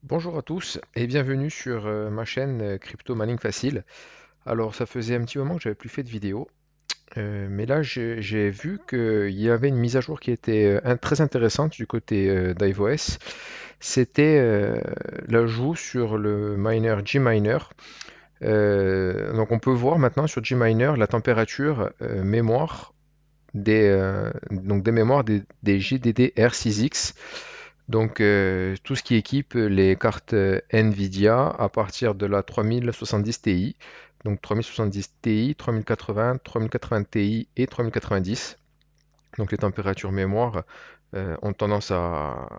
Bonjour à tous et bienvenue sur ma chaîne Crypto Mining Facile. Alors ça faisait un petit moment que j'avais plus fait de vidéo, mais là j'ai vu qu'il y avait une mise à jour qui était très intéressante du côté d'iOS. C'était l'ajout sur le miner Gminer. Donc on peut voir maintenant sur Gminer la température mémoire des mémoires des GDDR6X. Donc, tout ce qui équipe les cartes Nvidia à partir de la 3070 Ti. Donc 3070 Ti, 3080, 3080 Ti et 3090. Donc les températures mémoire ont tendance à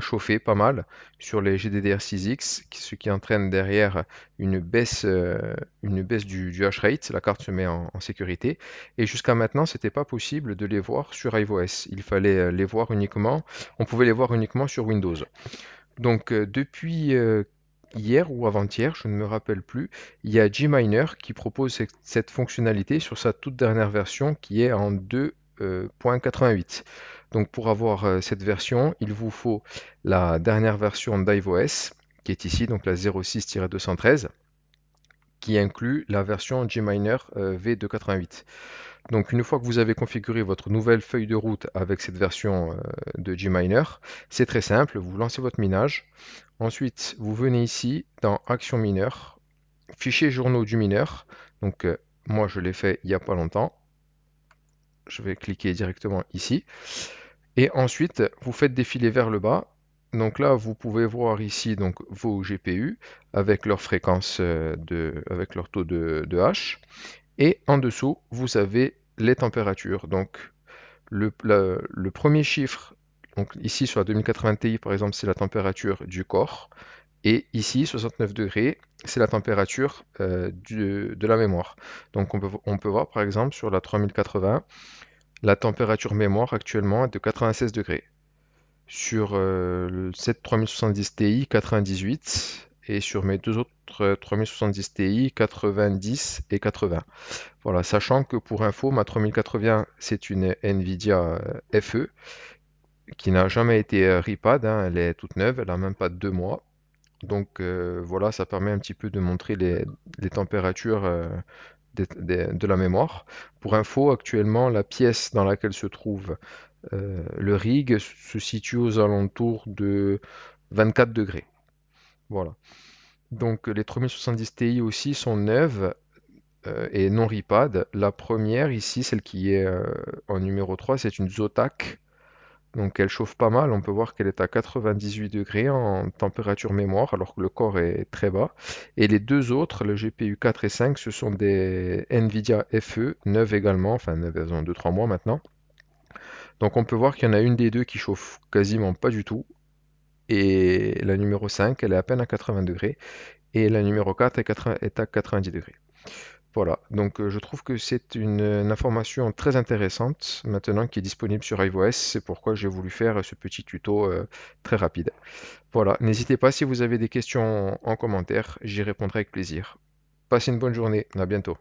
chauffer pas mal sur les GDDR6X, ce qui entraîne derrière une baisse du hash rate. La carte se met en sécurité. Et jusqu'à maintenant, c'était pas possible de les voir sur iOS. Il fallait les voir uniquement, on pouvait les voir uniquement sur Windows. Donc depuis hier ou avant-hier, je ne me rappelle plus, il y a Gminer qui propose cette fonctionnalité sur sa toute dernière version qui est en 2.88. Donc pour avoir cette version, il vous faut la dernière version d'iOS qui est ici, donc la 06-213, qui inclut la version Gminer V288. Donc une fois que vous avez configuré votre nouvelle feuille de route avec cette version de Gminer, c'est très simple, vous lancez votre minage. Ensuite, vous venez ici dans Action mineur, fichier journaux du mineur. Donc, moi, je l'ai fait il n'y a pas longtemps. Je vais cliquer directement ici. Et ensuite, vous faites défiler vers le bas. Donc là, vous pouvez voir ici donc, vos GPU avec leur fréquence, avec leur taux de H. Et en dessous, vous avez les températures. Donc, le premier chiffre, donc ici sur la 2080 Ti, par exemple, c'est la température du corps. Et ici, 69 degrés, c'est la température de la mémoire. Donc on peut voir par exemple sur la 3080, la température mémoire actuellement est de 96 degrés. Sur cette 3070 Ti, 98. Et sur mes deux autres 3070 Ti, 90 et 80. Voilà, sachant que pour info, ma 3080, c'est une Nvidia FE qui n'a jamais été ripad, hein, elle est toute neuve, elle n'a même pas 2 mois. Donc voilà, ça permet un petit peu de montrer les températures de la mémoire. Pour info, actuellement, la pièce dans laquelle se trouve le rig se situe aux alentours de 24 degrés. Voilà. Donc les 3070 Ti aussi sont neuves et non ripad. La première ici, celle qui est en numéro 3, c'est une Zotac. Donc elle chauffe pas mal, on peut voir qu'elle est à 98 degrés en température mémoire, alors que le corps est très bas. Et les deux autres, le GPU 4 et 5, ce sont des Nvidia FE, neuves également, enfin neuves, elles ont 2-3 mois maintenant. Donc on peut voir qu'il y en a une des deux qui chauffe quasiment pas du tout. Et la numéro 5, elle est à peine à 80 degrés. Et la numéro 4 est à 90 degrés. Voilà, donc je trouve que c'est une information très intéressante maintenant qui est disponible sur iOS. C'est pourquoi j'ai voulu faire ce petit tuto très rapide. Voilà, n'hésitez pas si vous avez des questions en commentaire, j'y répondrai avec plaisir. Passez une bonne journée, à bientôt.